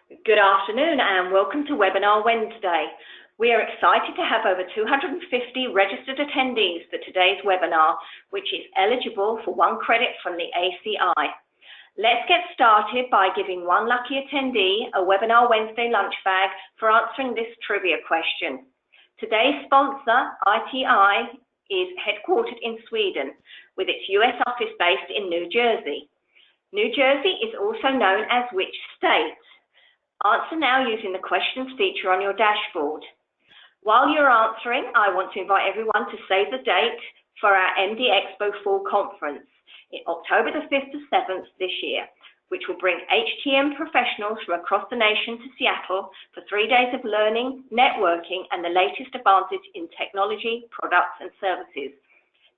Good afternoon and welcome to Webinar Wednesday. We are excited to have over 250 registered attendees for today's webinar, which is eligible for 1 credit from the ACI. Let's get started by giving one lucky attendee a Webinar Wednesday lunch bag for answering this trivia question. Today's sponsor, RTI, is headquartered in Sweden, with its US office based in New Jersey. New Jersey is also known as which state? Answer now using the questions feature on your dashboard. While you're answering, I want to invite everyone to save the date for our MD Expo Fall Conference in October the 5th to 7th this year, which will bring HTM professionals from across the nation to Seattle for 3 days of learning, networking, and the latest advances in technology, products, and services.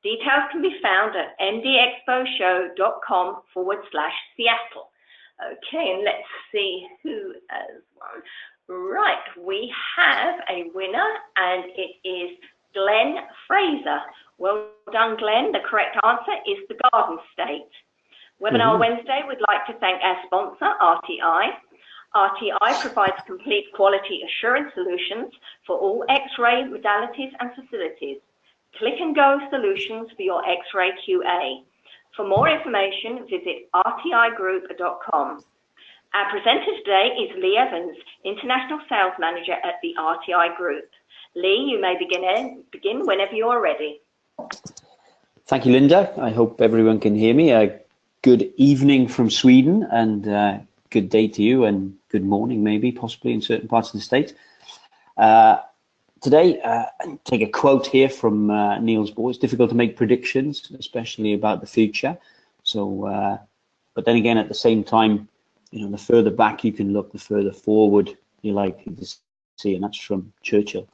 Details can be found at mdexposhow.com/Seattle. Okay, and let's see who has won. Right, we have a winner, and it is Glenn Fraser. Well done, Glenn. The correct answer is the Garden State. Webinar Wednesday would like to thank our sponsor, RTI. RTI provides complete quality assurance solutions for all X-ray modalities and facilities. Click and go solutions for your X-ray QA. For more information, visit rtigroup.com. Our presenter today is Lee Evans, International Sales Manager at the RTI Group. Lee, you may begin whenever you are ready. Thank you, Linda. I hope everyone can hear me. Good evening from Sweden, and good day to you, and good morning, maybe, possibly, in certain parts of the state. Today, take a quote here from Niels Bohr. It's difficult to make predictions, especially about the future. So, but then again, at the same time, you know, the further back you can look, the further forward you're likely to see, and that's from Churchill.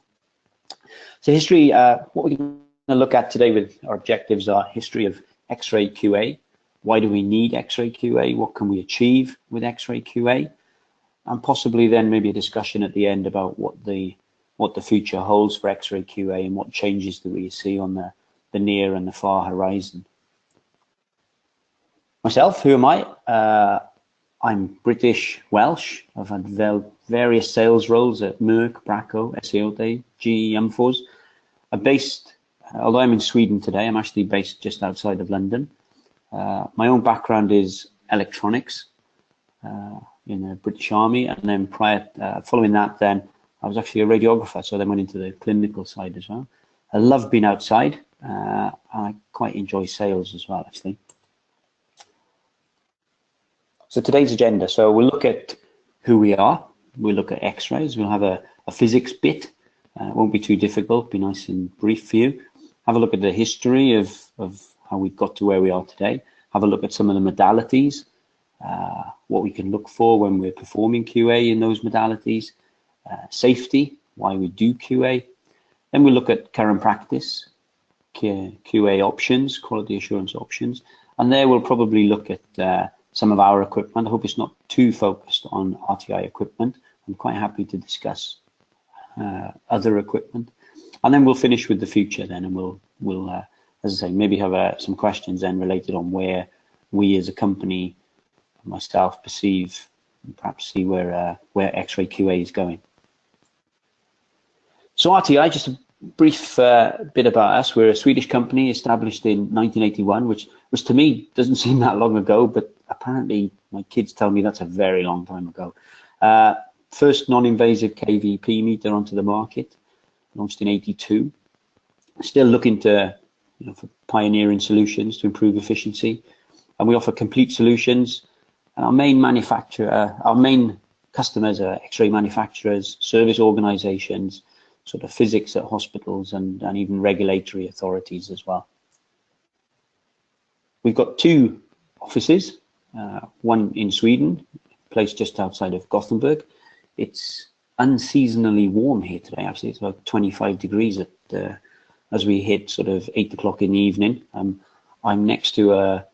So history, what we're going to look at today with our objectives are history of X-ray QA. Why do we need X-ray QA? What can we achieve with X-ray QA? And possibly then maybe a discussion at the end about what the future holds for X-ray QA and what changes do we see on the near and the far horizon. Myself, who am I? I'm British Welsh. I've had various sales roles at Merck, Bracco, Eseote, GE, Umfors. I'm based, although I'm in Sweden today, I'm actually based just outside of London. My own background is electronics in the British Army, and then following that, then I was actually a radiographer, so then went into the clinical side as well. I love being outside. I quite enjoy sales as well, actually. So today's agenda. So we'll look at who we are. We'll look at X-rays. We'll have a physics bit. It won't be too difficult. Be nice and brief for you. Have a look at the history of how we got to where we are today. Have a look at some of the modalities, what we can look for when we're performing QA in those modalities. Safety, why we do QA. Then we'll look at current practice, QA options, quality assurance options, and there we'll probably look at some of our equipment. I hope it's not too focused on RTI equipment. I'm quite happy to discuss other equipment, and then we'll finish with the future then, and we'll as I say, maybe have some questions then related on where we as a company, myself, perceive and perhaps see where X-ray QA is going. So RTI, just a brief bit about us. We're a Swedish company established in 1981, which to me doesn't seem that long ago, but apparently my kids tell me that's a very long time ago. First non-invasive KVP meter onto the market, launched in '82. Still looking to, you know, for pioneering solutions to improve efficiency, and we offer complete solutions. And our main customers are X-ray manufacturers, service organizations, sort of physics at hospitals, and even regulatory authorities as well. We've got 2 offices, one in Sweden, placed just outside of Gothenburg. It's unseasonably warm here today, actually. It's about 25 degrees as we hit sort of 8 o'clock in the evening. I'm next to a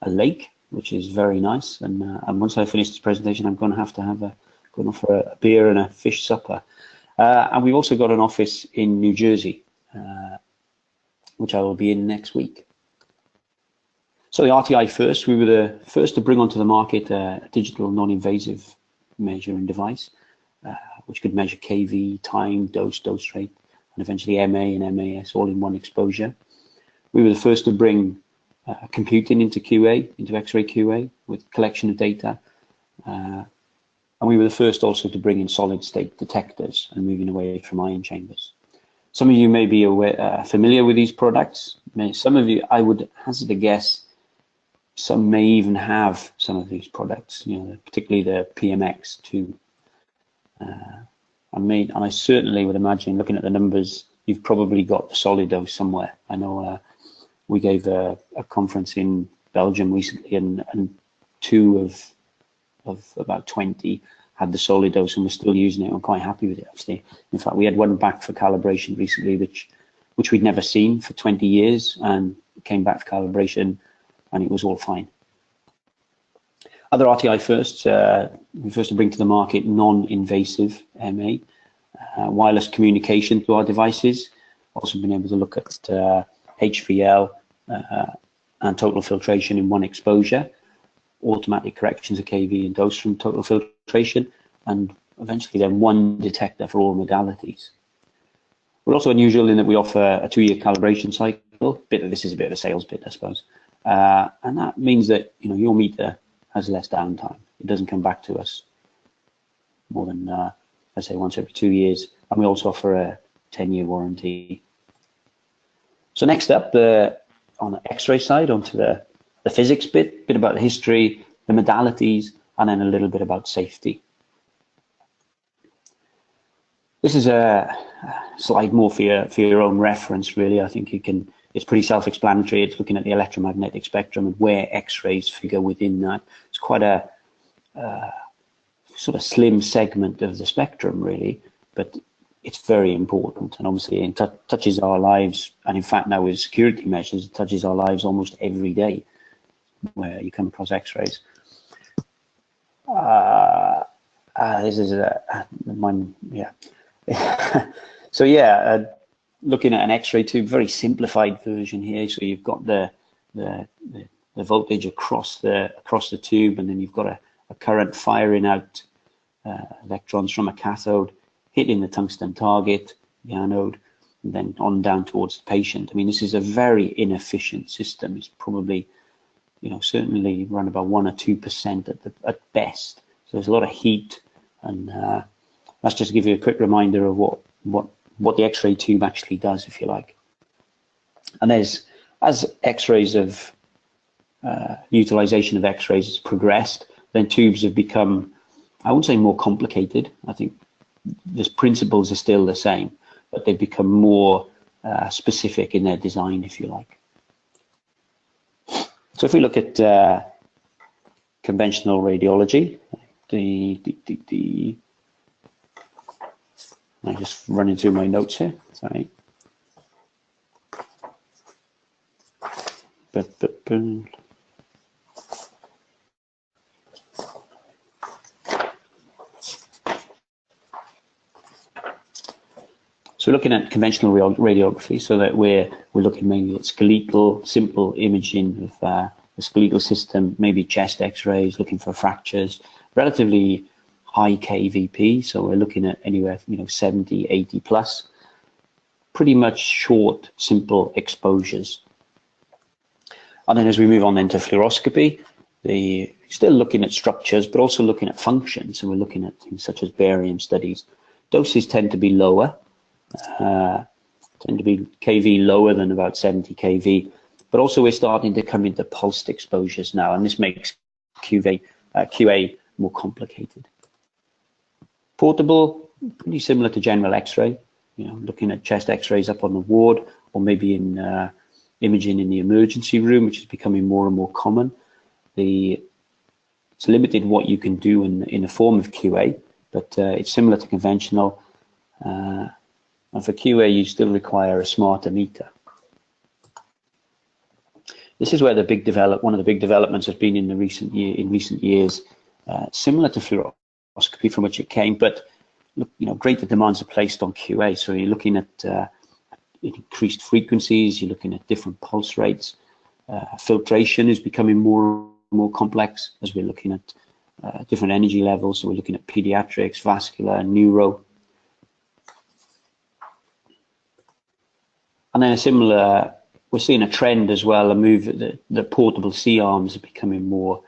lake, which is very nice, and once I finish this presentation, I'm going to have going for a beer and a fish supper. And we've also got an office in New Jersey, which I will be in next week. So the RTI first, we were the first to bring onto the market a digital non-invasive measuring device, which could measure kV, time, dose rate, and eventually MA and MAS all in one exposure. We were the first to bring computing into QA, into X-ray QA, with collection of data. And we were the first also to bring in solid state detectors and moving away from ion chambers. Some of you may be familiar with these products. Some of you, I would hazard a guess, some may even have some of these products, particularly the PMX2. And I certainly would imagine, looking at the numbers, you've probably got the solid dose somewhere. I know we gave a conference in Belgium recently, and 2 of about 20 had the solid dose and we're still using it. I'm quite happy with it, actually. In fact, we had one back for calibration recently, which we'd never seen for 20 years, and came back for calibration, and it was all fine. Other RTI firsts, we first to bring to the market non-invasive MA, wireless communication to our devices. Also been able to look at HVL and total filtration in one exposure, automatic corrections of kV and dose from total filtration, and eventually then one detector for all modalities. We're also unusual in that we offer a 2-year calibration cycle. This is a bit of a sales bit, I suppose. And that means that your meter has less downtime. It doesn't come back to us more than, let's say, once every 2 years. And we also offer a 10-year warranty. So next up, on the X-ray side, onto the physics bit about the history, the modalities, and then a little bit about safety. This is a slide more for your own reference, really. I think it's pretty self-explanatory. It's looking at the electromagnetic spectrum and where X-rays figure within that. It's quite a sort of slim segment of the spectrum, really, but it's very important, and obviously it touches our lives, and in fact now with security measures, it touches our lives almost every day where you come across X-rays. This is mine, yeah. So yeah, looking at an X-ray tube, very simplified version here. So you've got the voltage across the tube, and then you've got a current firing out electrons from a cathode, hitting the tungsten target, the anode, and then on down towards the patient. I mean, this is a very inefficient system. It's probably, certainly around about 1 or 2% at best. So there's a lot of heat, and that's just to give you a quick reminder of what the X-ray tube actually does, if you like. And as X-rays of utilization of X-rays has progressed, then tubes have become, I wouldn't say more complicated. I think the principles are still the same, but they've become more specific in their design, if you like. So if we look at conventional radiology, I'm just running through my notes here, sorry. So looking at conventional radiography, so that we're looking mainly at skeletal, simple imaging of the skeletal system, maybe chest X-rays, looking for fractures, relatively high kVp, so we're looking at anywhere, 70, 80 plus, pretty much short, simple exposures. And then as we move on into fluoroscopy, still looking at structures, but also looking at functions. So we're looking at things such as barium studies. Doses tend to be lower, tend to be kV lower than about 70 kV, but also we're starting to come into pulsed exposures now, and this makes QA more complicated. Portable, pretty similar to general X-ray, looking at chest X-rays up on the ward, or maybe in imaging in the emergency room, which is becoming more and more common. It's limited what you can do in the form of QA, but it's similar to conventional. And for QA, you still require a smarter meter. This is where one of the big developments has been in recent years, similar to fluoroscopy from which it came, but greater demands are placed on QA. So you're looking at increased frequencies, you're looking at different pulse rates. Filtration is becoming more and more complex as we're looking at different energy levels. So we're looking at pediatrics, vascular, neuro. And then a similar, we're seeing a trend as well, a move that the portable C-arms are becoming more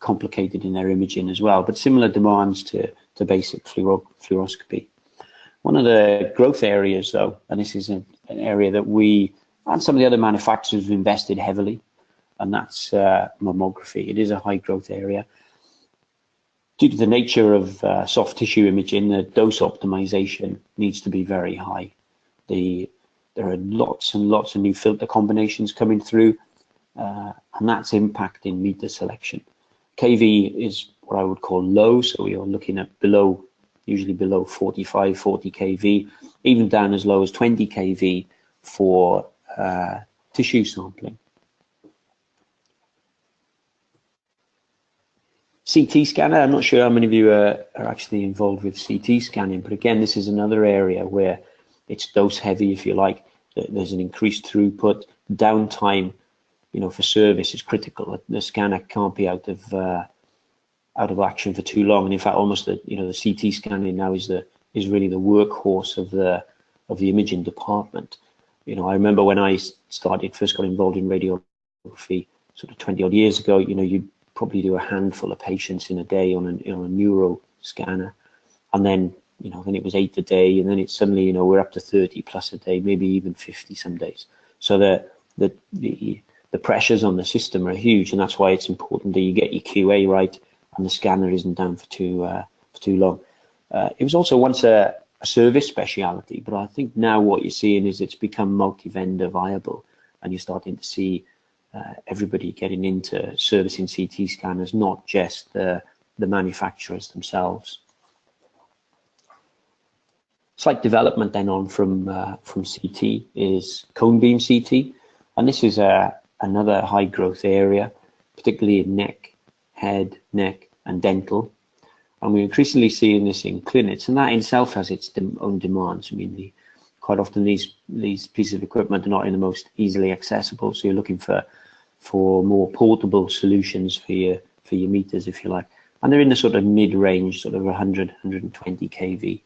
complicated in their imaging as well, but similar demands to basic fluoroscopy. One of the growth areas though, and this is an area that we and some of the other manufacturers have invested heavily, and that's mammography. It is a high growth area. Due to the nature of soft tissue imaging, the dose optimization needs to be very high. There are lots and lots of new filter combinations coming through, and that's impacting meter selection. KV is what I would call low, so we are looking at usually below 45, 40 kV, even down as low as 20 kV for tissue sampling. CT scanner, I'm not sure how many of you are actually involved with CT scanning, but again, this is another area where it's dose heavy, if you like. There's an increased throughput. Downtime, for service is critical. The scanner can't be out of action for too long. And in fact, almost the CT scanning now is really the workhorse of the imaging department. I remember when I first got involved in radiography, sort of 20 odd years ago. You'd probably do a handful of patients in a day on a neuro scanner, and then then it was 8 a day, and then it's suddenly we're up to 30 plus a day, maybe even 50 some days. So the pressures on the system are huge, and that's why it's important that you get your QA right and the scanner isn't down for too long. It was also once a service speciality, but I think now what you're seeing is it's become multi-vendor viable, and you're starting to see everybody getting into servicing CT scanners, not just the manufacturers themselves. Slight development then on from CT is cone beam CT, and this is another high growth area, particularly in neck, head, neck, and dental. And we're increasingly seeing this in clinics, and that in itself has its own demands. I mean, quite often these pieces of equipment are not in the most easily accessible, so you're looking for more portable solutions for your meters, if you like. And they're in the sort of mid-range, sort of 100, 120 kV.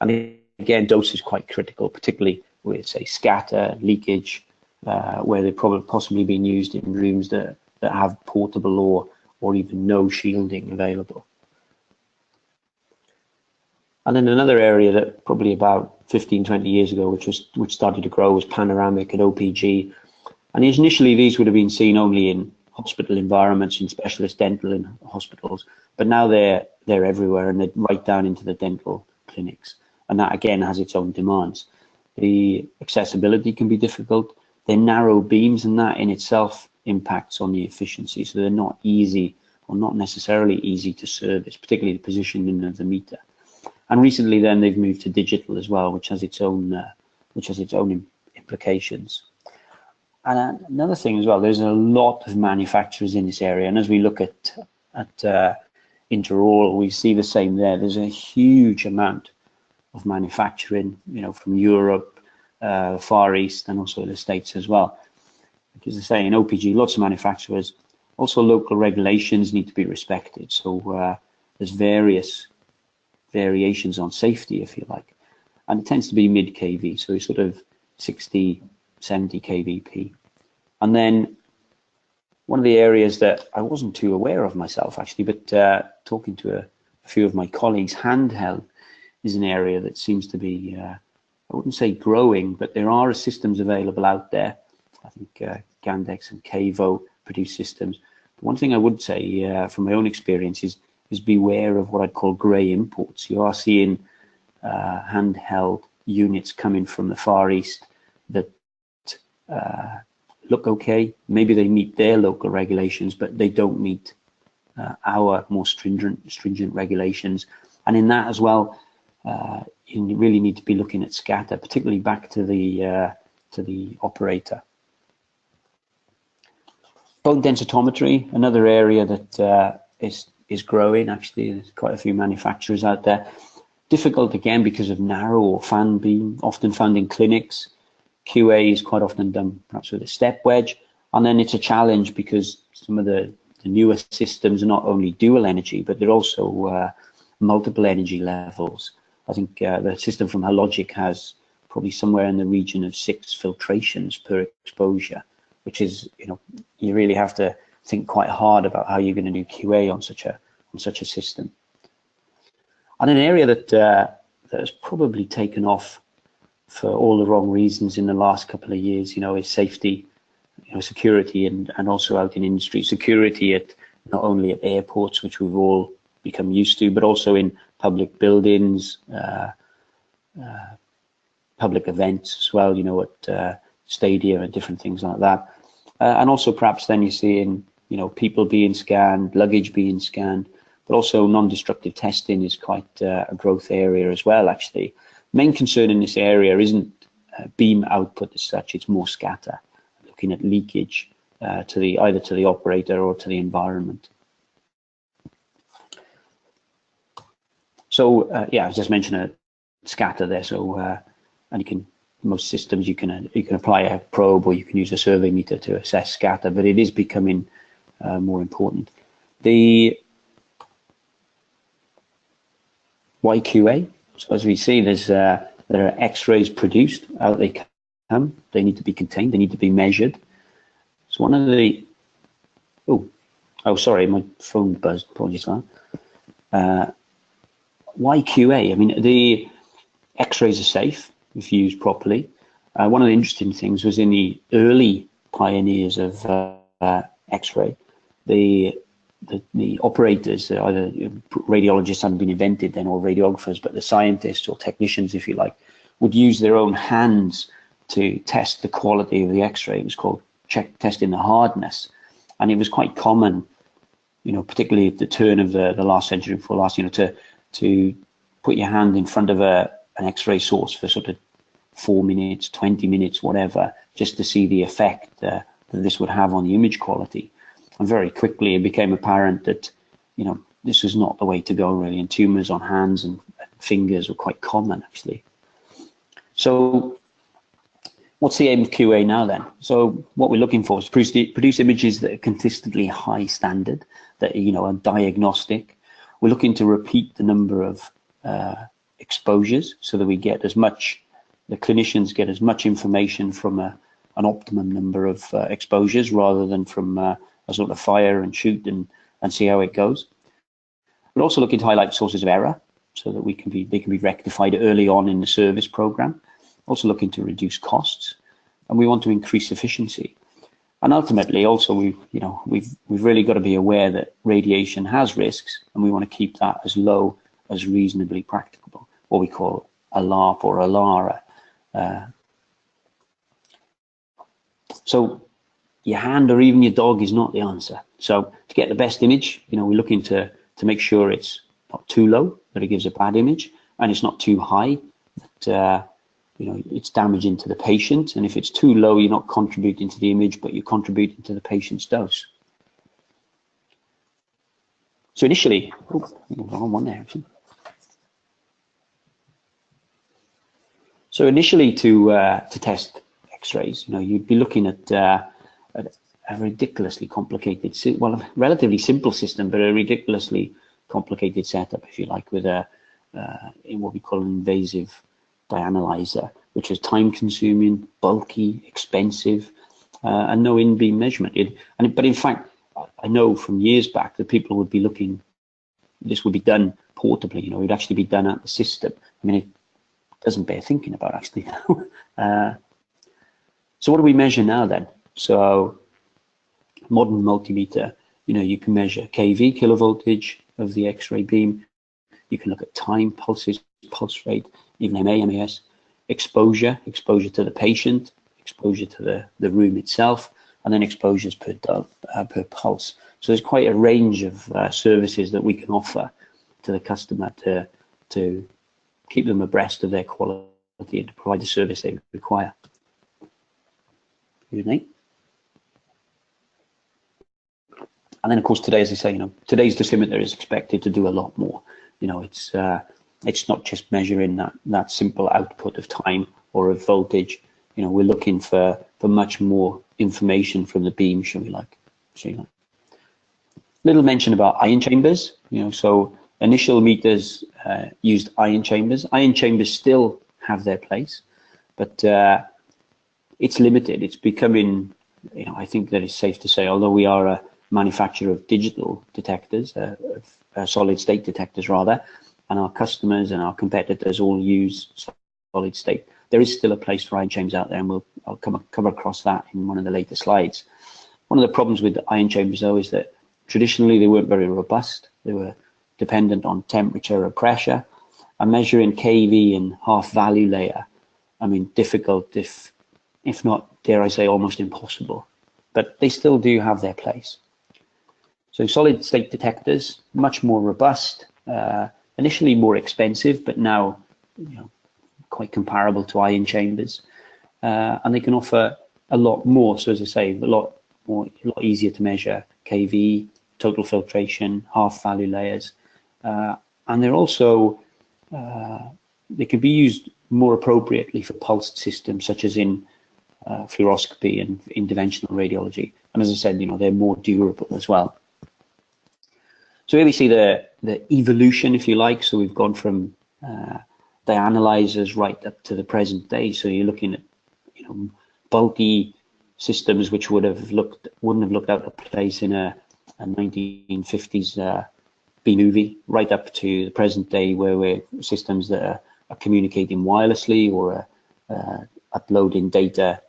And again, dose is quite critical, particularly with, say, scatter, leakage, where they've probably possibly been used in rooms that have portable or even no shielding available. And then another area that probably about 15, 20 years ago, which started to grow, was Panoramic and OPG. And initially these would have been seen only in hospital environments, in specialist dental and hospitals, but now they're everywhere, and they're right down into the dental clinics. And that again has its own demands. The accessibility can be difficult. They're narrow beams, and that in itself impacts on the efficiency. So they're not easy, or not necessarily easy to service, particularly the positioning of the meter. And recently then they've moved to digital as well, which has its own implications. And another thing as well, there's a lot of manufacturers in this area, and as we look at intraoral, we see the same there. There's a huge amount of manufacturing, from Europe, Far East, and also the States as well. Because I say in OPG, lots of manufacturers. Also, local regulations need to be respected. So there's various variations on safety, if you like, and it tends to be mid kV, so sort of 60, 70 kVp. And then one of the areas that I wasn't too aware of myself actually, but talking to a few of my colleagues, handheld is an area that seems to be, I wouldn't say growing, but there are systems available out there. I think Gandex and Cavo produce systems. But one thing I would say from my own experience is beware of what I'd call grey imports. You are seeing handheld units coming from the Far East that look okay. Maybe they meet their local regulations, but they don't meet our more stringent regulations. And in that as well, you really need to be looking at scatter, particularly back to the operator. Bone densitometry, another area that is growing. Actually, there's quite a few manufacturers out there. Difficult again because of narrow or fan beam, often found in clinics. QA is quite often done perhaps with a step wedge, and then it's a challenge because some of the the newer systems are not only dual energy, but they're also multiple energy levels. I think the system from Hologic has probably somewhere in the region of 6 filtrations per exposure, which is, you really have to think quite hard about how you're going to do QA on such a system. And an area that has probably taken off for all the wrong reasons in the last couple of years, is safety, security, and also out in industry. Security at not only at airports, which we've all become used to, but also in public buildings, public events as well, at stadia and different things like that. And also perhaps then you see in, people being scanned, luggage being scanned, but also non-destructive testing is quite a growth area as well, actually. Main concern in this area isn't beam output as such, it's more scatter, looking at leakage either to the operator or to the environment. So yeah, I just mentioned a scatter there. So and most systems you can apply a probe, or you can use a survey meter to assess scatter, but it is becoming more important. The YQA, so as we see, there are X-rays produced, out they come, they need to be contained, they need to be measured. So one of the, oh sorry, my phone buzzed, apologies for that. YQA, I mean, the X-rays are safe if used properly. One of the interesting things was in the early pioneers of X-ray, the operators, either radiologists hadn't been invented then, or radiographers, but the scientists or technicians, if you like, would use their own hands to test the quality of the X-ray. It was called testing the hardness, and it was quite common, particularly at the turn of the last century before last, to put your hand in front of an X-ray source for sort of 4 minutes, 20 minutes, whatever, just to see the effect that this would have on the image quality. And very quickly it became apparent that, this was not the way to go really, and tumors on hands and fingers were quite common actually. So what's the aim of QA now then? So what we're looking for is produce images that are consistently high standard, that are diagnostic. We're looking to repeat the number of exposures so that we get as much, the clinicians get as much information from an optimum number of exposures, rather than from a sort of fire and shoot and see how it goes. We're also looking to highlight sources of error so that they can be rectified early on in the service program. Also looking to reduce costs, and we want to increase efficiency. And ultimately, also we've really got to be aware that radiation has risks, and we want to keep that as low as reasonably practicable, what we call a LARP or a LARA. So your hand or even your dog is not the answer. So to get the best image, we're looking to make sure it's not too low, that it gives a bad image, and it's not too high, that it's damaging to the patient. And if it's too low, you're not contributing to the image, but you're contributing to the patient's dose. So initially, wrong one there actually. So initially to test X-rays, you'd be looking at a ridiculously complicated, well, a relatively simple system, but a ridiculously complicated setup, if you like, with in what we call an invasive dianalyzer, which is time-consuming, bulky, expensive, and no in-beam measurement. But in fact, I know from years back that people would be looking, this would be done portably. It would actually be done at the system. I mean, it doesn't bear thinking about actually. So what do we measure now then? So modern multimeter, you can measure kV, kilovoltage of the X-ray beam. You can look at time, pulses, pulse rate, even MA, MAS, exposure to the patient, exposure to the room itself, and then exposures per pulse. So there's quite a range of services that we can offer to the customer to keep them abreast of their quality and to provide the service they require. And then, of course, today, as I say, today's dosimeter is expected to do a lot more. It's not just measuring that simple output of time or of voltage. We're looking for much more information from the beam, shall we like. Little mention about ion chambers. So initial meters used ion chambers. Ion chambers still have their place, but it's limited. It's becoming, I think that it's safe to say, although we are a manufacturer of digital detectors, solid state detectors rather, and our customers and our competitors all use solid state, there is still a place for ion chambers out there, and I'll come across that in one of the later slides. One of the problems with ion chambers, though, is that traditionally they weren't very robust. They were dependent on temperature or pressure, and measuring kV and half value layer, difficult, if not, dare I say, almost impossible. But they still do have their place. So solid state detectors, much more robust, initially more expensive, but now quite comparable to ion chambers, and they can offer a lot more. So as I say, a lot easier to measure kV, total filtration, half value layers, and they're also they can be used more appropriately for pulsed systems, such as in fluoroscopy and interventional radiology. And as I said, they're more durable as well. So here we see the evolution, if you like. So we've gone from dianalyzers right up to the present day. So you're looking at bulky systems which wouldn't have looked out of place in a 1950s B movie, right up to the present day, where we're systems that are communicating wirelessly or uploading data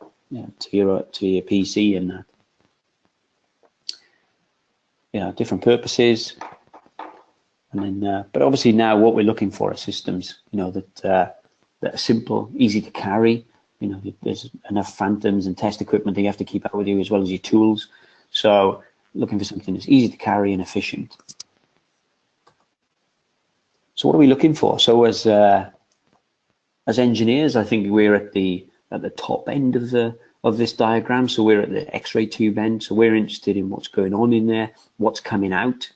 to your PC and different purposes. And then, but obviously now what we're looking for are systems, that are simple, easy to carry. There's enough phantoms and test equipment that you have to keep out with you, as well as your tools. So looking for something that's easy to carry and efficient. So what are we looking for? So as engineers, I think we're at the top end of this diagram. So we're at the X-ray tube end. So we're interested in what's going on in there, what's coming out,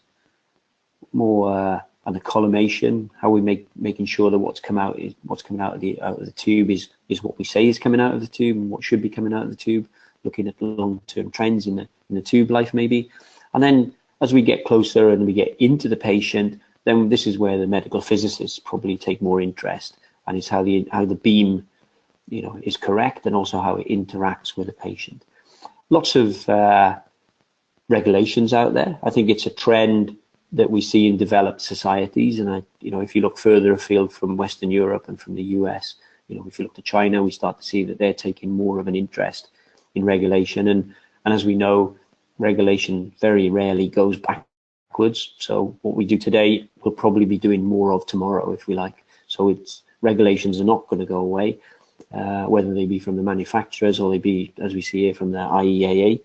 more and the collimation, how we making sure that what's coming out of the tube is what we say is coming out of the tube and what should be coming out of the tube. Looking at the long-term trends in the tube life maybe, and then as we get closer and we get into the patient, then this is where the medical physicists probably take more interest, and it's how the beam is correct, and also how it interacts with the patient. Lots of regulations out there. I think it's a trend that we see in developed societies, and if you look further afield from Western Europe and from the US, if you look to China, we start to see that they're taking more of an interest in regulation, and as we know, regulation very rarely goes backwards. So what we do today, we'll probably be doing more of tomorrow, if we like. So regulations are not going to go away, whether they be from the manufacturers or they be, as we see here, from the IEAA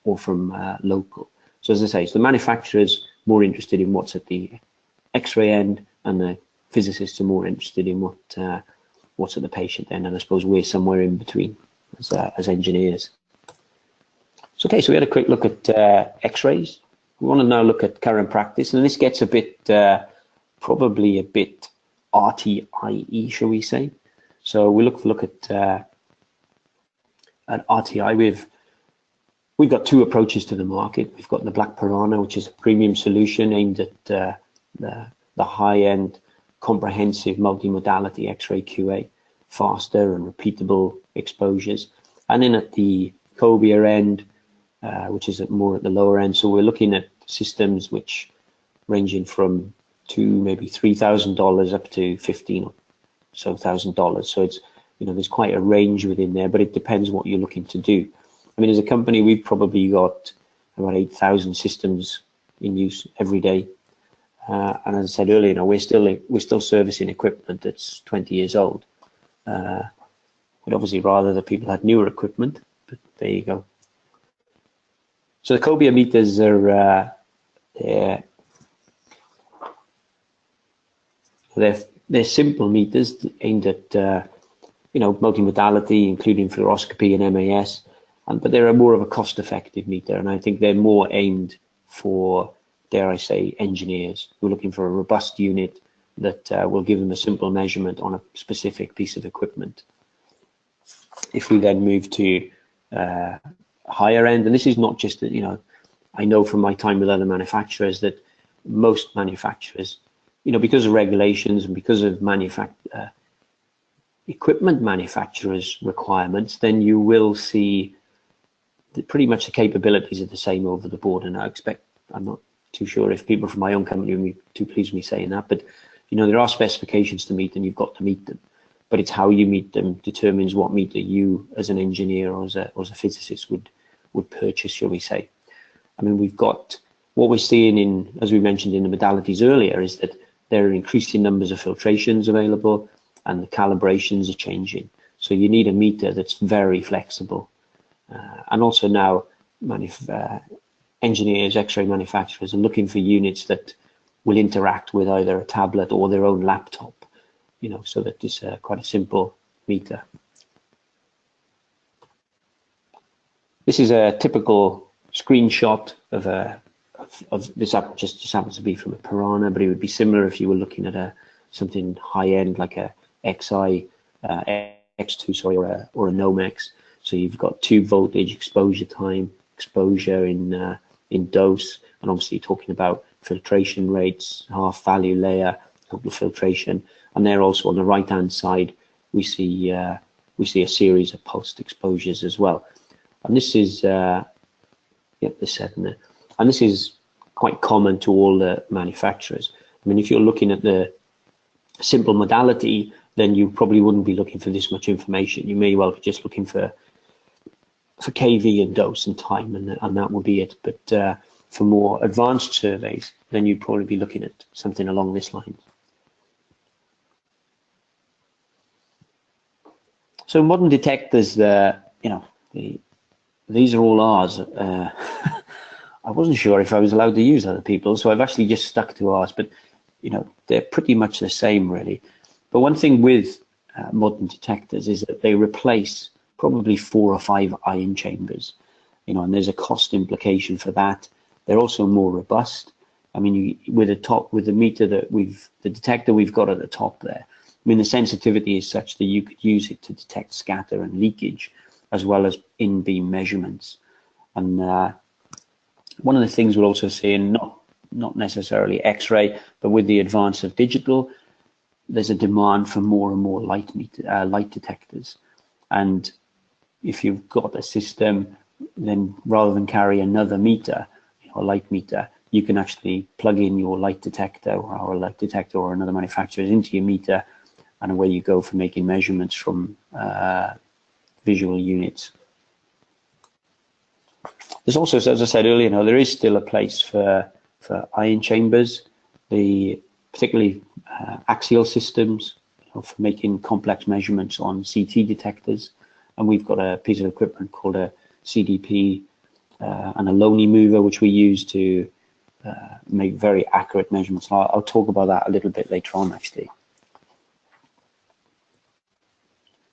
or from local. So as I say, so the manufacturers more interested in what's at the X-ray end, and the physicists are more interested in what's at the patient end, and I suppose we're somewhere in between as engineers. So okay, so we had a quick look at X-rays. We want to now look at current practice, and this gets a bit, probably a bit RTI-y, shall we say? So we look at RTI. We've got two approaches to the market. We've got the Black Piranha, which is a premium solution aimed at the high-end, comprehensive multimodality X-ray QA, faster and repeatable exposures. And then at the Cobia end, which is more at the lower end. So we're looking at systems which ranging from maybe $3,000 up to $15,000 or so. So it's, there's quite a range within there, but it depends what you're looking to do. As a company, we've probably got about 8,000 systems in use every day. And as I said earlier, we're still servicing equipment that's 20 years old. We'd obviously rather that people had newer equipment, but there you go. So the Cobia meters are they're simple meters aimed at multimodality, including fluoroscopy and MAS. But they're more of a cost-effective meter, and I think they're more aimed for, dare I say, engineers who are looking for a robust unit that will give them a simple measurement on a specific piece of equipment. If we then move to higher end, and this is not just I know from my time with other manufacturers that most manufacturers, because of regulations and because of equipment manufacturers' requirements, then you will see that pretty much the capabilities are the same over the board. And I'm not too sure if people from my own company would be too pleased with me saying that, but there are specifications to meet and you've got to meet them. But it's how you meet them determines what meter you as an engineer or as a physicist would purchase, shall we say. I mean, we've got what we're seeing as we mentioned in the modalities earlier, is that there are increasing numbers of filtrations available and the calibrations are changing. So you need a meter that's very flexible. And also now engineers, X-ray manufacturers are looking for units that will interact with either a tablet or their own laptop, so that it's quite a simple meter. This is a typical screenshot of this app. Just happens to be from a Piranha, but it would be similar if you were looking at something high end like a X2, or a Nomex. So you've got tube voltage, exposure time, exposure in dose, and obviously talking about filtration rates, half value layer, total filtration, and there also on the right hand side we see a series of pulsed exposures as well. And this is and this is quite common to all the manufacturers. I mean, if you're looking at the simple modality, then you probably wouldn't be looking for this much information. You may well be just looking for kV and dose and time, and that will be it. But for more advanced surveys, then you'd probably be looking at something along this line. So modern detectors, these are all ours. I wasn't sure if I was allowed to use other people's, so I've actually just stuck to ours. But they're pretty much the same, really. But one thing with modern detectors is that they replace probably 4 or 5 ion chambers, and there's a cost implication for that. They're also more robust. I mean, with the meter the detector we've got at the top there, I mean, the sensitivity is such that you could use it to detect scatter and leakage, as well as in-beam measurements. And one of the things we're also seeing, not necessarily X-ray, but with the advance of digital, there's a demand for more and more light detectors. And if you've got a system, then rather than carry another meter, a light meter, you can actually plug in your light detector or our light detector or another manufacturer's into your meter, and away you go for making measurements from visual units. There's also, as I said earlier, there is still a place for ion chambers, particularly axial systems, for making complex measurements on CT detectors. And we've got a piece of equipment called a CDP and a Loney mover, which we use to make very accurate measurements. I'll talk about that a little bit later on, actually.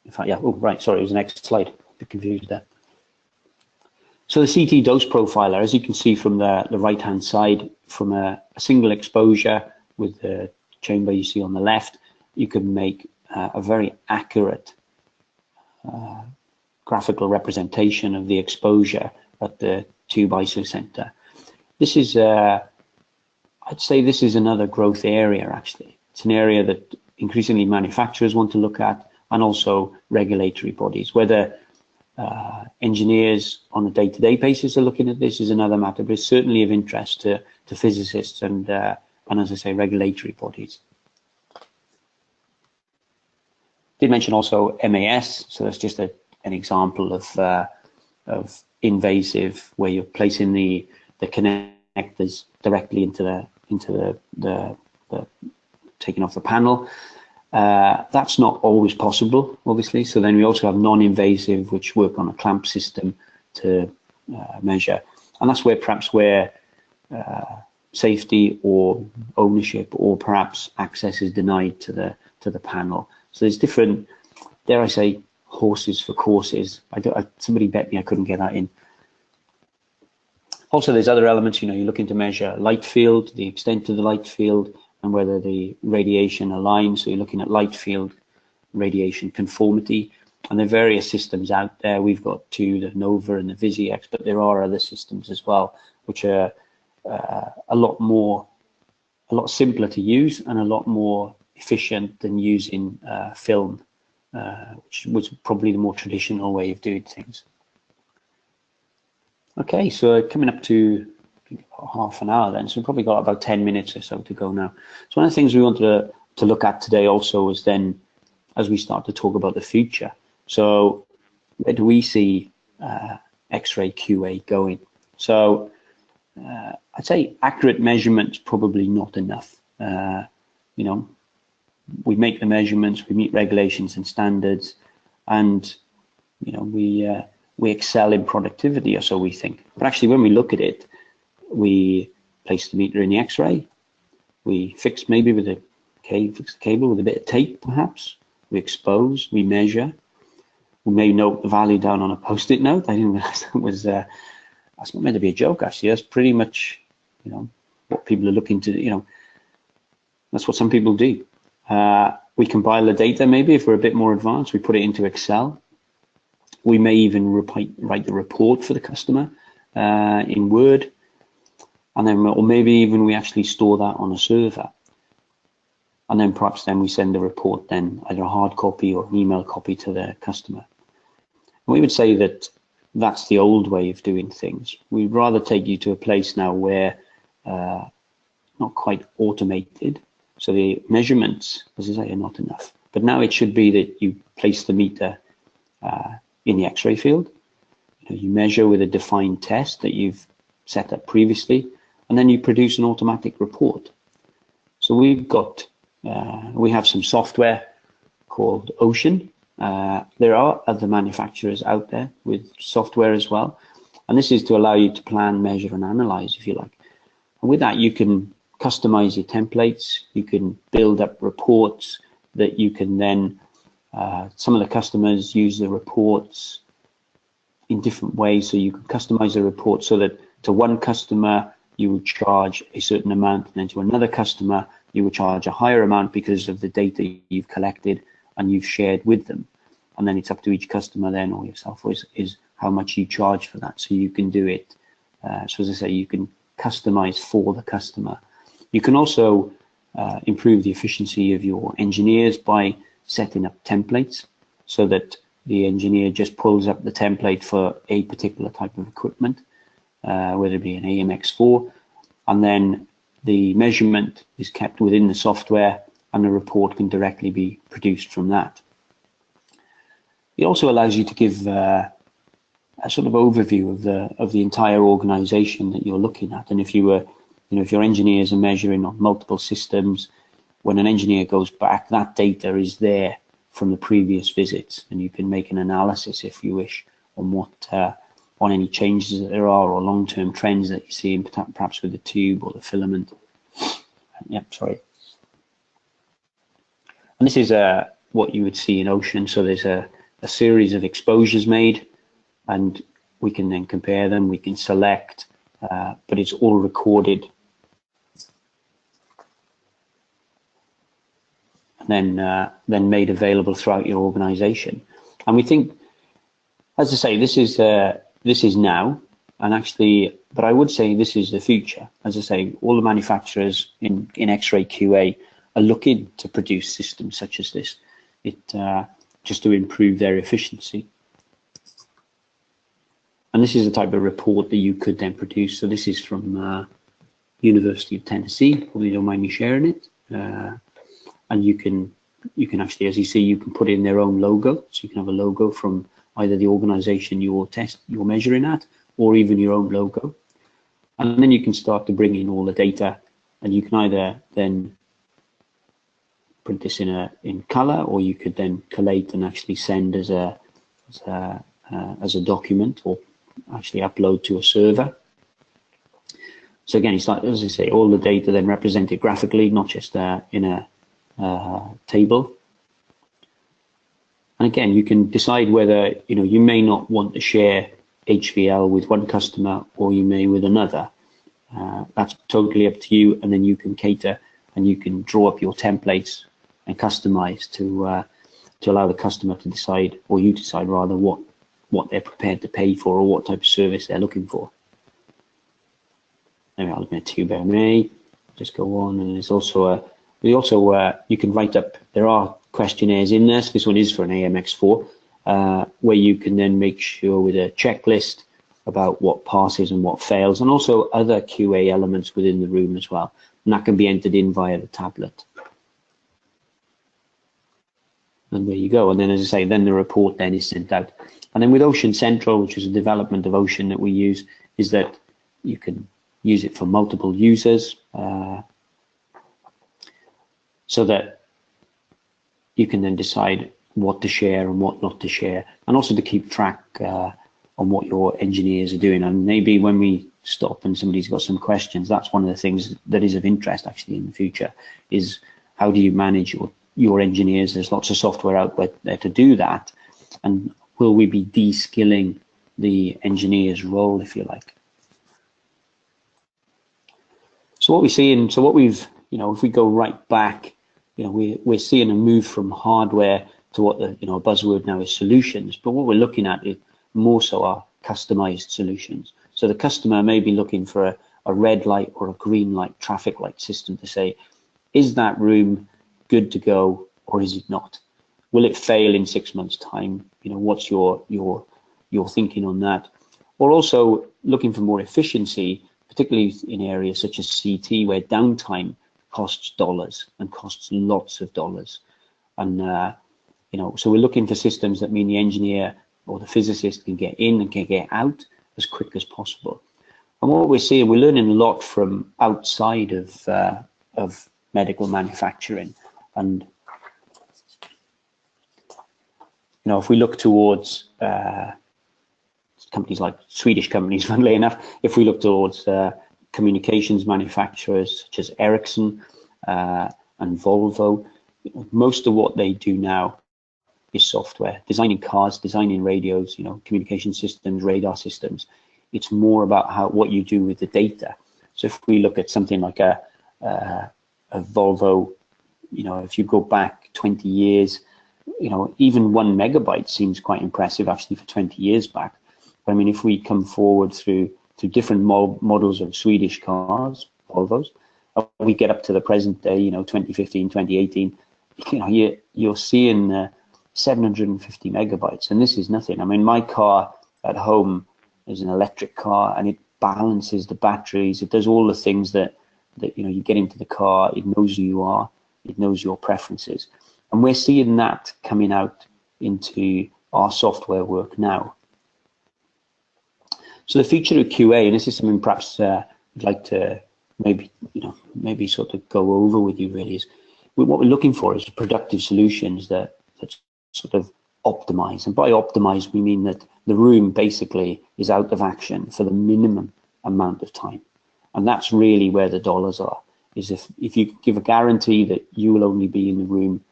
In fact, yeah, oh, right, sorry, it was the next slide. A bit confused there. So the CT dose profiler, as you can see from the right-hand side, from a single exposure with the chamber you see on the left, you can make a very accurate graphical representation of the exposure at the tube isocenter. This is, I'd say this is another growth area, actually. It's an area that increasingly manufacturers want to look at, and also regulatory bodies. Whether engineers on a day-to-day basis are looking at this is another matter, but it's certainly of interest to physicists and as I say, regulatory bodies. Did mention also MAS, so that's just an example of invasive, where you're placing the connectors directly into the taking off the panel. That's not always possible, obviously. So then we also have non-invasive, which work on a clamp system to measure, and that's where safety or ownership or perhaps access is denied to the panel. So there's different, dare I say, horses for courses. Somebody bet me I couldn't get that in. Also, there's other elements. You're looking to measure light field, the extent of the light field, and whether the radiation aligns. So you're looking at light field radiation conformity. And there are various systems out there. We've got the Nova and the VisiX, but there are other systems as well, which are a lot simpler to use and a lot more efficient than using film, which was probably the more traditional way of doing things. Okay, so coming up to half an hour then, so we've probably got about 10 minutes or so to go now. So one of the things we wanted to look at today also was then, as we start to talk about the future, so where do we see X-ray QA going? So I'd say accurate measurements probably not enough. You know, we make the measurements, we meet regulations and standards, and you know we excel in productivity, or so we think. But actually, when we look at it, we place the meter in the X-ray, we fix maybe with a cable with a bit of tape, perhaps. We expose, we measure. We may note the value down on a post-it note. I didn't realize that was that's not meant to be a joke. Actually, that's pretty much, you know, what people are looking to. You know, that's what some people do. We compile the data. Maybe if we're a bit more advanced, we put it into Excel. We may even write the report for the customer in Word, and then, or maybe even we actually store that on a server. And then perhaps then we send the report then either a hard copy or an email copy to the customer. And we would say that that's the old way of doing things. We'd rather take you to a place now where not quite automated. So the measurements, as I say, are not enough. But now it should be that you place the meter in the X-ray field. You know, you measure with a defined test that you've set up previously, and then you produce an automatic report. So we've got we have some software called Ocean. There are other manufacturers out there with software as well. And this is to allow you to plan, measure, and analyze, if you like. And with that, you can customize your templates. You can build up reports that you can then, some of the customers use the reports in different ways. So you can customize the report so that to one customer, you would charge a certain amount, and then to another customer, you would charge a higher amount because of the data you've collected and you've shared with them. And then it's up to each customer then, or yourself, is how much you charge for that. So you can do it. So as I say, you can customize for the customer. You can also improve the efficiency of your engineers by setting up templates so that the engineer just pulls up the template for a particular type of equipment, whether it be an AMX4, and then the measurement is kept within the software and the report can directly be produced from that. It also allows you to give a sort of overview of the entire organization that you're looking at. And if you were, you know, if your engineers are measuring on multiple systems, when an engineer goes back, that data is there from the previous visits, and you can make an analysis, if you wish, on what on any changes that there are or long-term trends that you see, perhaps with the tube or the filament. Yep, sorry. And this is what you would see in Ocean. So there's a series of exposures made, and we can then compare them. We can select, but it's all recorded. And then made available throughout your organization. And we think, as I say, this is now, and actually, but I would say this is the future. As I say, all the manufacturers in X-ray QA are looking to produce systems such as this, just to improve their efficiency. And this is the type of report that you could then produce. So this is from University of Tennessee. Probably don't mind me sharing it. And you can actually, as you see, you can put in their own logo. So you can have a logo from either the organization you're measuring at, or even your own logo. And then you can start to bring in all the data, and you can either then print this in color, or you could then collate and actually send as a document, or actually upload to a server. So again, it's like, as I say, all the data then represented graphically, not just in a table. And again, you can decide whether, you know, you may not want to share HVL with one customer, or you may with another. That's totally up to you, and then you can cater and you can draw up your templates and customize to to allow the customer to decide, or you decide rather, what they're prepared to pay for or what type of service they're looking for. Maybe I'll admit to you, just go on, and there's also you can write up, there are questionnaires in there, so this one is for an AMX4, where you can then make sure with a checklist about what passes and what fails, and also other QA elements within the room as well, and that can be entered in via the tablet. And there you go, and then as I say, then the report then is sent out. And then with Ocean Central, which is a development of Ocean that we use, is that you can use it for multiple users, so that you can then decide what to share and what not to share, and also to keep track on what your engineers are doing. And maybe when we stop and somebody's got some questions, that's one of the things that is of interest actually in the future, is how do you manage your engineers? There's lots of software out there to do that, and will we be de-skilling the engineer's role, if you like? So what we're seeing, so what we've, if we go right back, we're seeing a move from hardware to what the, a buzzword now is solutions. But what we're looking at is more so our customized solutions. So the customer may be looking for a red light or a green light traffic light system to say, is that room good to go or is it not? Will it fail in 6 months' time? What's your thinking on that? Or also looking for more efficiency, particularly in areas such as CT, where downtime costs dollars and costs lots of dollars. And so we're looking for systems that mean the engineer or the physicist can get in and can get out as quick as possible. And what we're seeing, we're learning a lot from outside of medical manufacturing. And if we look towards companies like Swedish companies, funnily enough, if we look towards communications manufacturers such as Ericsson and Volvo, most of what they do now is software, designing cars, designing radios, communication systems, radar systems. It's more about what you do with the data. So if we look at something like a Volvo, if you go back 20 years, even 1 megabyte seems quite impressive actually for 20 years back. But I mean, if we come forward through different models of Swedish cars, Volvos, we get up to the present day, 2015, 2018, you're seeing 750 megabytes, and this is nothing. I mean, my car at home is an electric car, and it balances the batteries. It does all the things that you get into the car. It knows who you are. It knows your preferences, and we're seeing that coming out into our software work now. So the feature of QA, and this is something perhaps I'd like to maybe sort of go over with you really, is what we're looking for is productive solutions that sort of optimize. And by optimize, we mean that the room basically is out of action for the minimum amount of time. And that's really where the dollars are, is if you give a guarantee that you will only be in the room,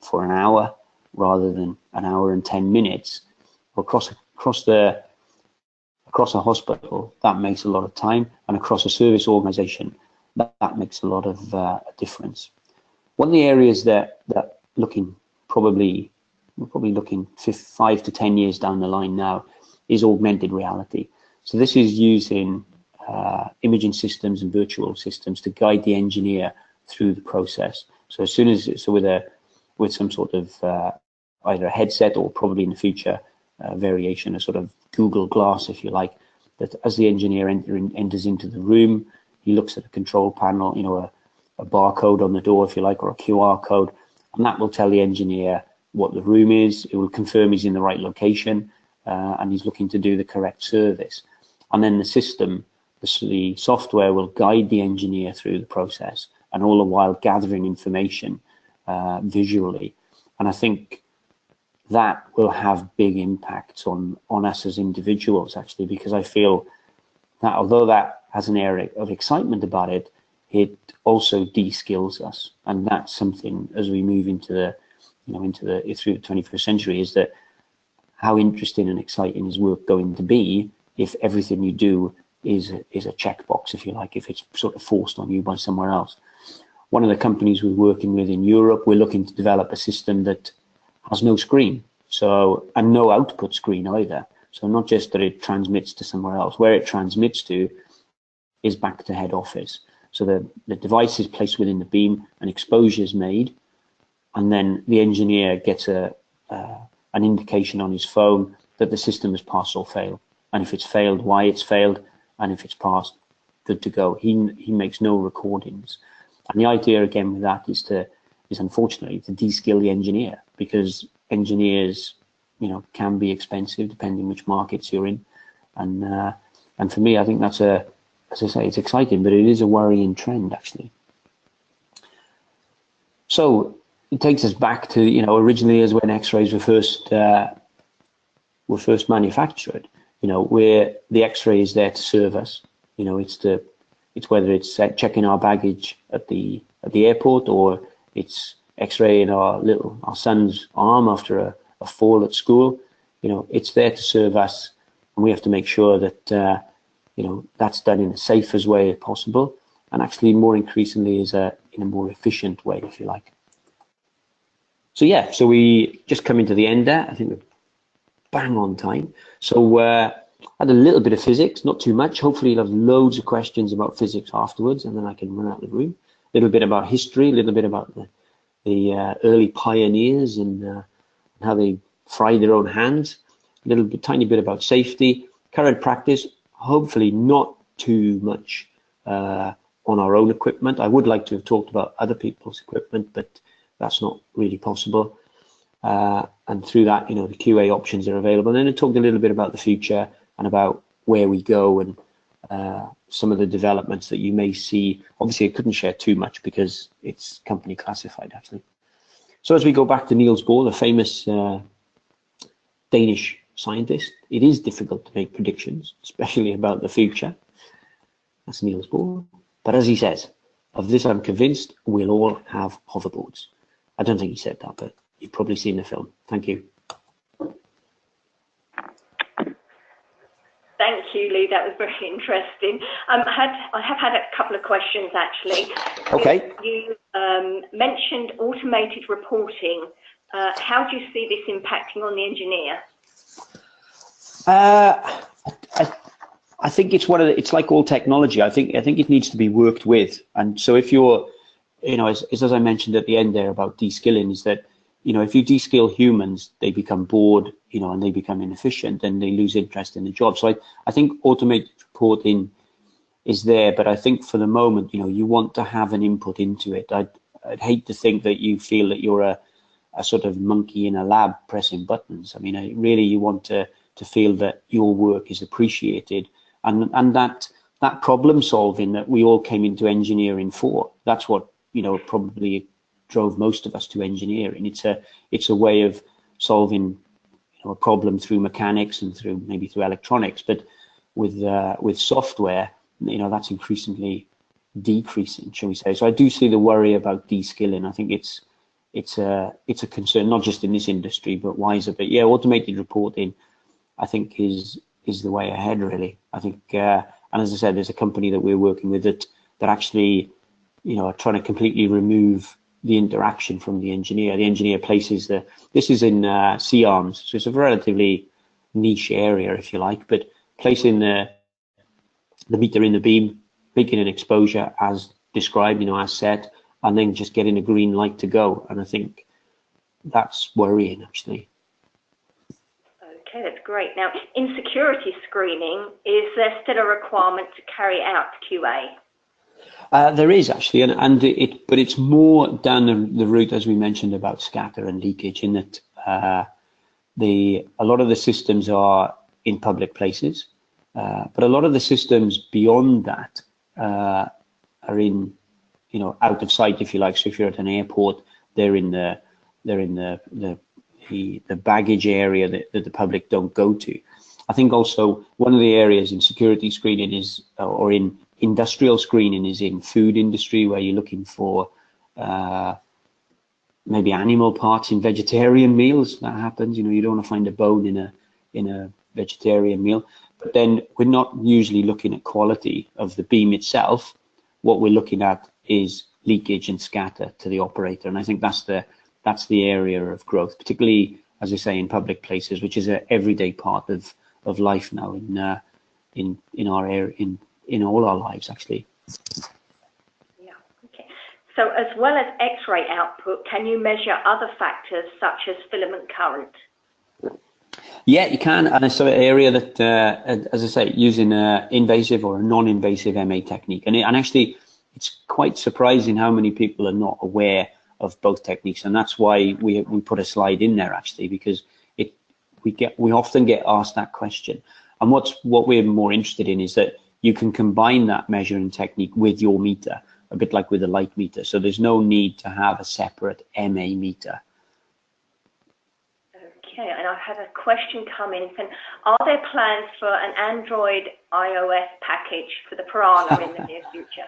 for an hour rather than an hour and 10 minutes, across a hospital, that makes a lot of time, and across a service organization, that makes a lot of difference. One of the areas that we're probably looking 5 to 10 years down the line now is augmented reality. So this is using imaging systems and virtual systems to guide the engineer through the process. So as soon as with some sort of either a headset or probably in the future variation, a sort of Google Glass, if you like, that as the engineer enters into the room, he looks at a control panel, a barcode on the door, if you like, or a QR code, and that will tell the engineer what the room is. It will confirm he's in the right location and he's looking to do the correct service. And then the system, the software will guide the engineer through the process, and all the while gathering information visually. And I think that will have big impacts on us as individuals, actually, because I feel that although that has an area of excitement about it, it also de-skills us. And that's something as we move into through the 21st century, is that how interesting and exciting is work going to be if everything you do is a checkbox, if you like, if it's sort of forced on you by somewhere else. One of the companies we're working with in Europe, we're looking to develop a system that has no screen, so, and no output screen either. So not just that it transmits to somewhere else, where it transmits to is back to head office. So the device is placed within the beam, an exposure is made, and then the engineer gets an indication on his phone that the system has passed or failed. And if it's failed, why it's failed, and if it's passed, good to go. He makes no recordings. And the idea again with that is unfortunately to de-skill the engineer, because engineers, can be expensive depending which markets you're in. And for me, I think that's as I say, it's exciting, but it is a worrying trend actually. So it takes us back to, originally as when X-rays were first manufactured, where the X-ray is there to serve us. It's whether it's checking our baggage at the airport, or it's X-raying our son's arm after a fall at school. It's there to serve us, and we have to make sure that that's done in the safest way as possible, and actually more increasingly is in a more efficient way, if you like. So yeah, so we just coming to the end there. I think we're bang on time. So I had a little bit of physics, not too much. Hopefully you'll have loads of questions about physics afterwards, and then I can run out of the room. A little bit about history, a little bit about the early pioneers and how they fried their own hands. A little bit, tiny bit about safety, current practice. Hopefully not too much on our own equipment. I would like to have talked about other people's equipment, but that's not really possible. And through that, the QA options are available. And then I talked a little bit about the future and about where we go and some of the developments that you may see. Obviously, I couldn't share too much because it's company classified, actually. So as we go back to Niels Bohr, the famous Danish scientist, it is difficult to make predictions, especially about the future. That's Niels Bohr. But as he says, of this I'm convinced, we'll all have hoverboards. I don't think he said that, but you've probably seen the film. Thank you. Thank you, Lee. That was very interesting. I have had a couple of questions, actually. Okay. You mentioned automated reporting. How do you see this impacting on the engineer? I think it's it's like all technology. I think it needs to be worked with. And so if you're, as I mentioned at the end there about de-skilling, is that, if you de-skill humans, they become bored, and they become inefficient and they lose interest in the job. So I think automated reporting is there, but I think for the moment, you want to have an input into it. I'd hate to think that you feel that you're a sort of monkey in a lab pressing buttons. I mean, really you want to feel that your work is appreciated, and that problem solving that we all came into engineering for. That's what probably drove most of us to engineering. It's a way of solving a problem through mechanics and maybe through electronics, but with software, that's increasingly decreasing, shall we say. So I do see the worry about de-skilling. I think it's a concern, not just in this industry, but wiser. But yeah, automated reporting, I think is the way ahead, really. I think, and as I said, there's a company that we're working with that actually, are trying to completely remove the interaction from the engineer. The engineer places this is in C-arms, so it's a relatively niche area, if you like, but placing the meter in the beam, making an exposure as described, as set, and then just getting a green light to go. And I think that's worrying, actually. Okay, that's great. Now, in security screening, is there still a requirement to carry out QA? There is actually, but it's more down the route, as we mentioned, about scatter and leakage, in that a lot of the systems are in public places, but a lot of the systems beyond that are in, out of sight, if you like. So if you're at an airport, they're in the baggage area that the public don't go to. I think also one of the areas in security screening is, or in industrial screening, is in food industry, where you're looking for maybe animal parts in vegetarian meals. That happens, you don't want to find a bone in a vegetarian meal. But then we're not usually looking at quality of the beam itself. What we're looking at is leakage and scatter to the operator, and I think that's the that's the area of growth, particularly, as I say, in public places, which is an everyday part of life now in our area, in all our lives, actually. Yeah. Okay. So as well as X-ray output, can you measure other factors such as filament current? Yeah, you can, and it's an area that, as I say, using an invasive or a non-invasive MA technique, and actually, it's quite surprising how many people are not aware of both techniques, and that's why we put a slide in there actually, because we often get asked that question, and what we're more interested in is that you can combine that measuring technique with your meter, a bit like with a light meter, so there's no need to have a separate MA meter. Okay, and I've had a question come in saying, are there plans for an Android iOS package for the Piranha in the near future?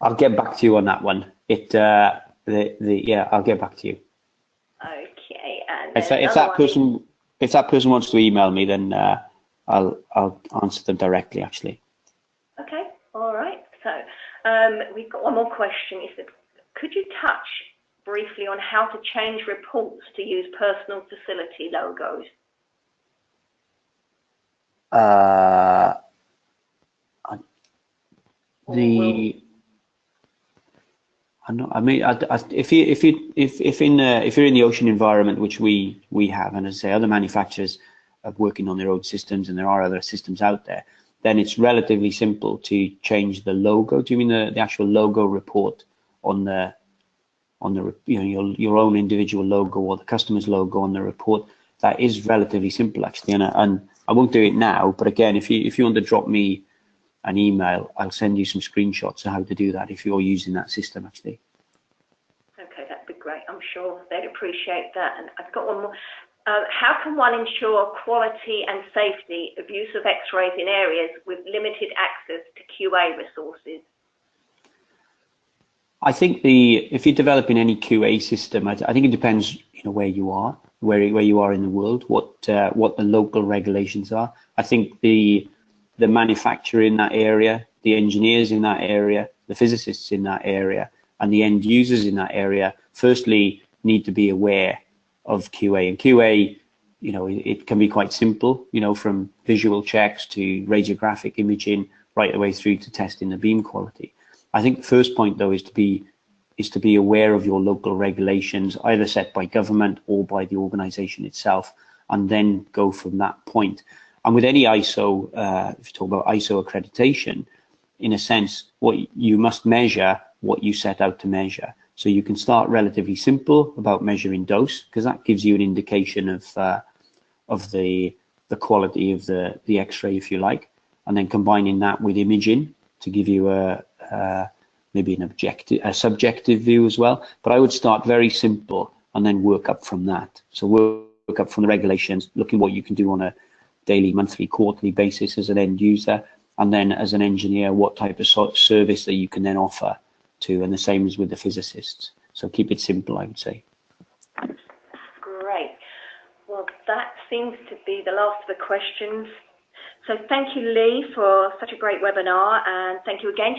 I'll get back to you on that one. Yeah, I'll get back to you. Okay, and if that person wants to email me, then I'll answer them directly, actually. Okay, all right. So we've got one more question. Is that could you touch briefly on how to change reports to use personal facility logos? If you're in the ocean environment, which we have, and as I say, other manufacturers are working on their own systems, and there are other systems out there, then it's relatively simple to change the logo. Do you mean the actual logo report on the your own individual logo or the customer's logo on the report? That is relatively simple, actually, and I won't do it now. But again, if you want to drop me an email, I'll send you some screenshots of how to do that if you're using that system, actually. Okay, that'd be great. I'm sure they'd appreciate that. And I've got one more. How can one ensure quality and safety of use of X-rays in areas with limited access to QA resources? I think if you're developing any QA system, I think it depends, where you are, where you are in the world, what the local regulations are. I think the manufacturer in that area, the engineers in that area, the physicists in that area, and the end users in that area, firstly, need to be aware of QA. And QA, it can be quite simple, from visual checks to radiographic imaging, right the way through to testing the beam quality. I think the first point, though, is to be aware of your local regulations, either set by government or by the organization itself, and then go from that point. And with any ISO, if you talk about ISO accreditation, in a sense, what you must measure what you set out to measure. So you can start relatively simple about measuring dose, because that gives you an indication of the quality of the X-ray, if you like, and then combining that with imaging to give you maybe a subjective view as well. But I would start very simple and then work up from that. So work up from the regulations, looking what you can do on a daily, monthly, quarterly basis as an end user, and then as an engineer, what type of service that you can then offer to, and the same as with the physicists. So keep it simple, I would say. Great. Well, that seems to be the last of the questions. So thank you, Lee, for such a great webinar, and thank you again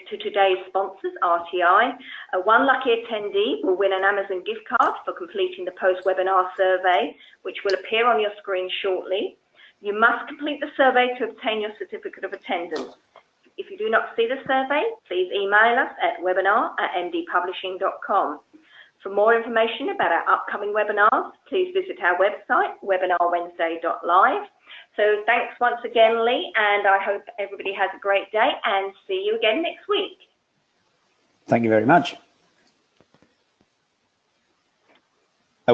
to today's sponsors, RTI. One lucky attendee will win an Amazon gift card for completing the post-webinar survey, which will appear on your screen shortly. You must complete the survey to obtain your certificate of attendance. If you do not see the survey, please email us at webinar@mdpublishing.com. For more information about our upcoming webinars, please visit our website, webinarwednesday.live. So thanks once again, Lee, and I hope everybody has a great day, and see you again next week. Thank you very much.